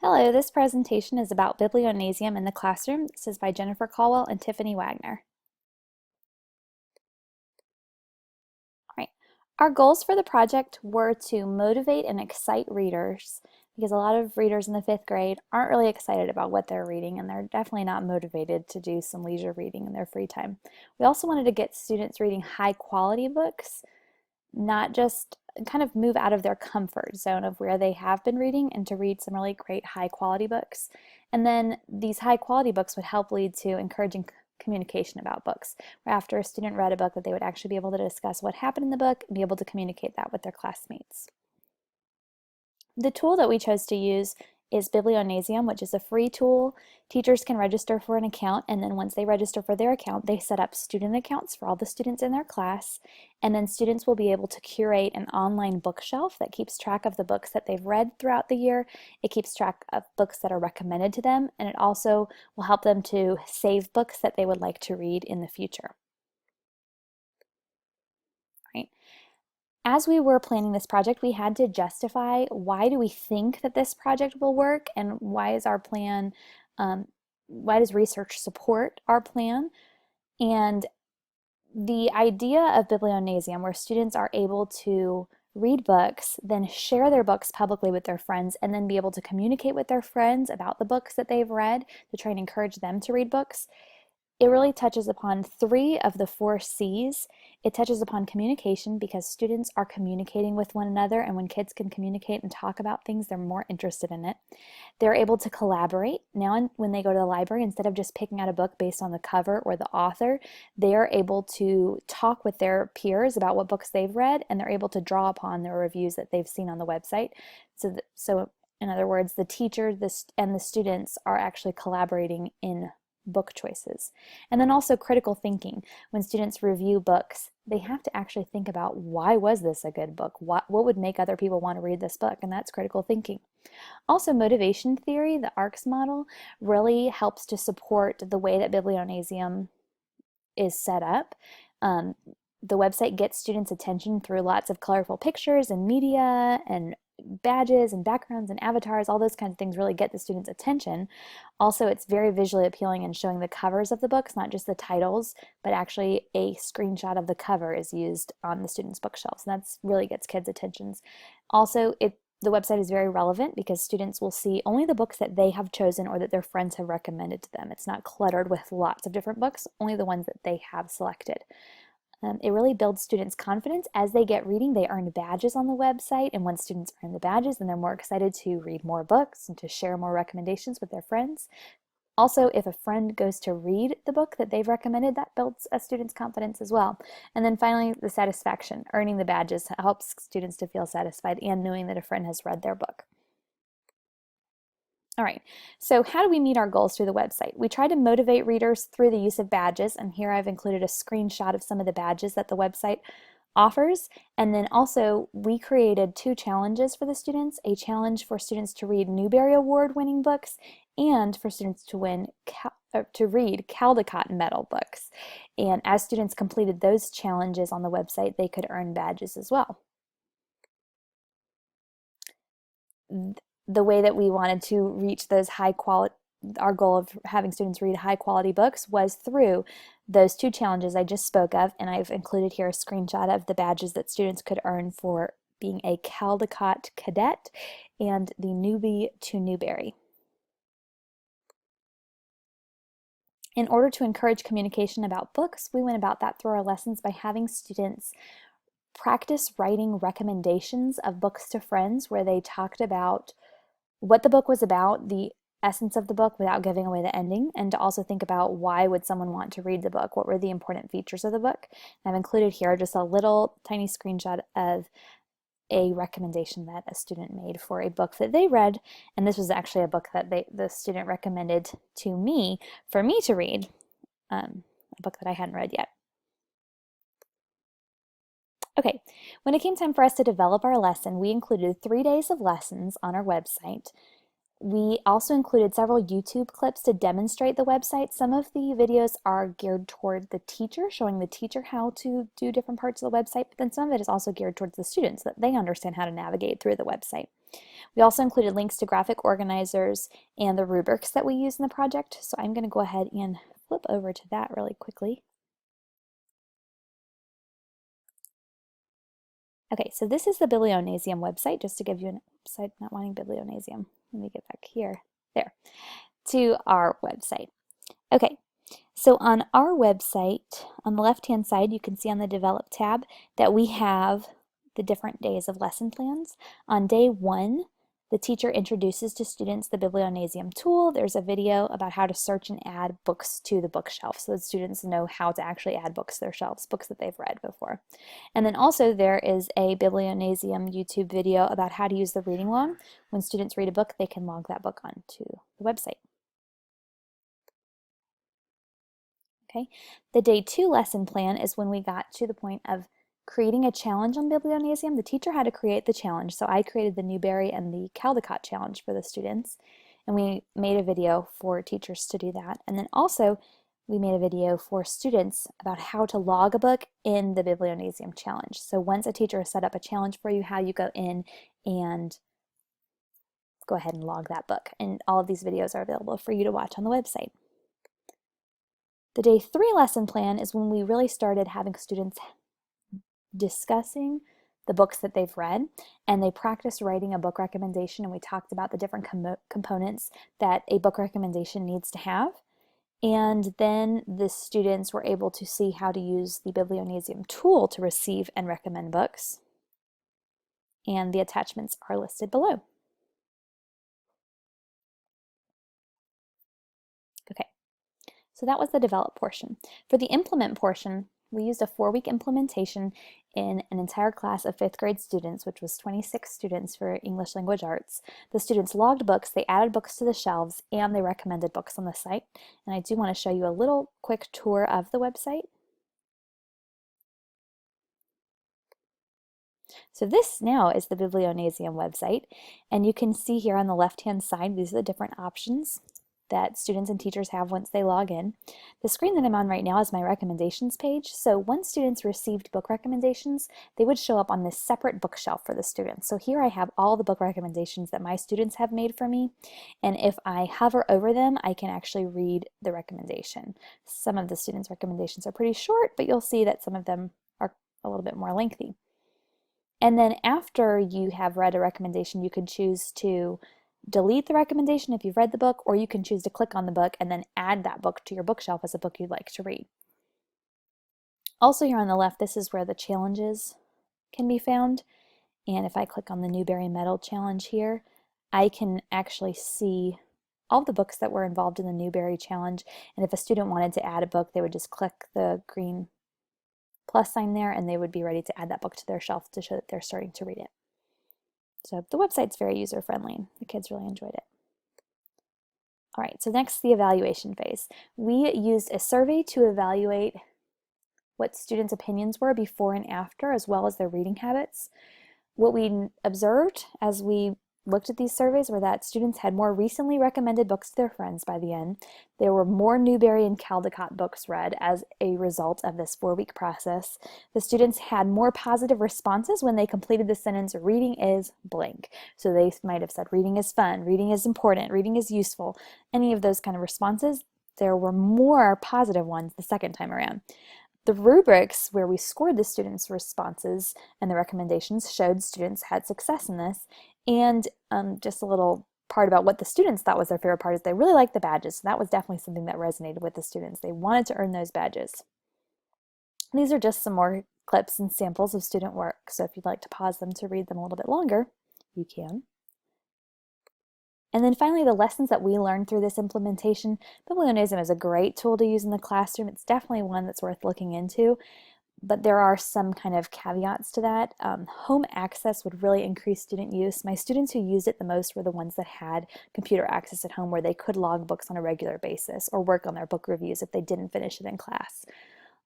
Hello, this presentation is about Biblionasium in the classroom. This is by Jennifer Caldwell and Tiffany Wagner. All right. Our goals for the project were to motivate and excite readers because a lot of readers in the 5th grade aren't really excited about what they're reading, and they're definitely not motivated to do some leisure reading in their free time. We also wanted to get students reading high quality books, not just kind of move out of their comfort zone of where they have been reading and to read some really great high quality books. And then these high quality books would help lead to encouraging communication about books, where after a student read a book that they would actually be able to discuss what happened in the book and be able to communicate that with their classmates. The tool that we chose to use is Biblionasium, which is a free tool. Teachers can register for an account, and then once they register for their account, they set up student accounts for all the students in their class, and then students will be able to curate an online bookshelf that keeps track of the books that they've read throughout the year. It keeps track of books that are recommended to them, and it also will help them to save books that they would like to read in the future. Right. As we were planning this project, we had to justify why do we think that this project will work, and why is our plan, why does research support our plan? And the idea of Biblionasium, where students are able to read books, then share their books publicly with their friends, and then be able to communicate with their friends about the books that they've read to try and encourage them to read books. It really touches upon 3 of the 4 C's. It touches upon communication because students are communicating with one another, and when kids can communicate and talk about things, they're more interested in it. They're able to collaborate. Now when they go to the library, instead of just picking out a book based on the cover or the author, they are able to talk with their peers about what books they've read, and they're able to draw upon their reviews that they've seen on the website. So in other words, the teacher and the students are actually collaborating in book choices. And then also critical thinking. When students review books, they have to actually think about, why was this a good book? What would make other people want to read this book? And that's critical thinking. Also, motivation theory, the ARCS model, really helps to support the way that Biblionasium is set up. The website gets students' attention through lots of colorful pictures and media and badges and backgrounds and avatars. All those kinds of things really get the students' attention. Also, it's very visually appealing in showing the covers of the books, not just the titles, but actually a screenshot of the cover is used on the students' bookshelves, and that really gets kids' attentions. Also, the website is very relevant because students will see only the books that they have chosen or that their friends have recommended to them. It's not cluttered with lots of different books, only the ones that they have selected. It really builds students' confidence. As they get reading, they earn badges on the website, and once students earn the badges, then they're more excited to read more books and to share more recommendations with their friends. Also, if a friend goes to read the book that they've recommended, that builds a student's confidence as well. And then finally, the satisfaction. Earning the badges helps students to feel satisfied and knowing that a friend has read their book. All right, so how do we meet our goals through the website? We try to motivate readers through the use of badges, and here I've included a screenshot of some of the badges that the website offers. And then also we created 2 challenges for the students, a challenge for students to read Newbery Award winning books and for students to read Caldecott Medal books. And as students completed those challenges on the website, they could earn badges as well. The way that we wanted to reach those high quality, our goal of having students read high quality books, was through those 2 challenges I just spoke of, and I've included here a screenshot of the badges that students could earn for being a Caldecott cadet and the newbie to Newbery. In order to encourage communication about books, we went about that through our lessons by having students practice writing recommendations of books to friends, where they talked about what the book was about, the essence of the book without giving away the ending, and to also think about why would someone want to read the book, what were the important features of the book. And I've included here just a little tiny screenshot of a recommendation that a student made for a book that they read, and this was actually a book that the student recommended to me for me to read, a book that I hadn't read yet. Okay, when it came time for us to develop our lesson, we included 3 days of lessons on our website. We also included several YouTube clips to demonstrate the website. Some of the videos are geared toward the teacher, showing the teacher how to do different parts of the website, but then some of it is also geared towards the students, so that they understand how to navigate through the website. We also included links to graphic organizers and the rubrics that we use in the project. So I'm going to go ahead and flip over to that really quickly. Okay, so this is the Biblionasium website, just to give you an side, not wanting Biblionasium. Let me get back here, there, to our website. Okay, so on our website, on the left-hand side, you can see on the Develop tab that we have the different days of lesson plans. On day 1, the teacher introduces to students the Biblionasium tool. There's a video about how to search and add books to the bookshelf so that students know how to actually add books to their shelves, books that they've read before. And then also there is a Biblionasium YouTube video about how to use the reading log. When students read a book, they can log that book onto the website. Okay, the day 2 lesson plan is when we got to the point of creating a challenge on Biblionasium. The teacher had to create the challenge, so I created the Newbery and the Caldecott challenge for the students, and we made a video for teachers to do that. And then also we made a video for students about how to log a book in the Biblionasium challenge. So once a teacher has set up a challenge for you, how you go in and go ahead and log that book. And all of these videos are available for you to watch on the website. The day 3 lesson plan is when we really started having students discussing the books that they've read, and they practiced writing a book recommendation, and we talked about the different components that a book recommendation needs to have. And then the students were able to see how to use the Biblionasium tool to receive and recommend books. And the attachments are listed below. Okay. So that was the develop portion. For the implement portion, we used a 4-week implementation in an entire class of 5th grade students, which was 26 students for English Language Arts. The students logged books, they added books to the shelves, and they recommended books on the site. And I do want to show you a little quick tour of the website. So this now is the Biblionasium website, and you can see here on the left-hand side, these are the different options that students and teachers have once they log in. The screen that I'm on right now is my recommendations page. So once students received book recommendations, they would show up on this separate bookshelf for the students. So here I have all the book recommendations that my students have made for me. And if I hover over them, I can actually read the recommendation. Some of the students' recommendations are pretty short, but you'll see that some of them are a little bit more lengthy. And then after you have read a recommendation, you can choose to delete the recommendation if you've read the book, or you can choose to click on the book and then add that book to your bookshelf as a book you'd like to read. Also here on the left, this is where the challenges can be found. And if I click on the Newbery Medal Challenge here, I can actually see all the books that were involved in the Newbery Challenge. And if a student wanted to add a book, they would just click the green plus sign there, and they would be ready to add that book to their shelf to show that they're starting to read it. So the website's very user-friendly. The kids really enjoyed it. All right, so next, the evaluation phase. We used a survey to evaluate what students' opinions were before and after, as well as their reading habits. What we observed as we looked at these surveys were that students had more recently recommended books to their friends by the end. There were more Newbery and Caldecott books read as a result of this 4-week process. The students had more positive responses when they completed the sentence, reading is blank. So they might have said, reading is fun, reading is important, reading is useful. Any of those kind of responses, there were more positive ones the second time around. The rubrics where we scored the students' responses and the recommendations showed students had success in this. And just a little part about what the students thought was their favorite part is they really liked the badges. So that was definitely something that resonated with the students. They wanted to earn those badges. These are just some more clips and samples of student work. So if you'd like to pause them to read them a little bit longer, you can. And then finally, the lessons that we learned through this implementation. Biblionasium is a great tool to use in the classroom. It's definitely one that's worth looking into, but there are some kind of caveats to that. Home access would really increase student use. My students who used it the most were the ones that had computer access at home where they could log books on a regular basis or work on their book reviews if they didn't finish it in class.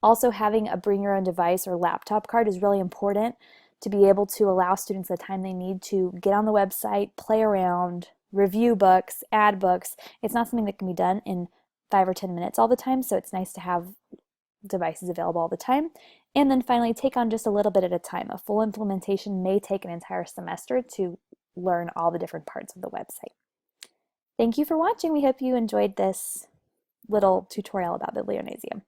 Also, having a bring your own device or laptop card is really important to be able to allow students the time they need to get on the website, play around, review books, add books. It's not something that can be done in 5 or 10 minutes all the time, so it's nice to have devices available all the time. And then finally, take on just a little bit at a time. A full implementation may take an entire semester to learn all the different parts of the website. Thank you for watching. We hope you enjoyed this little tutorial about Biblionasium.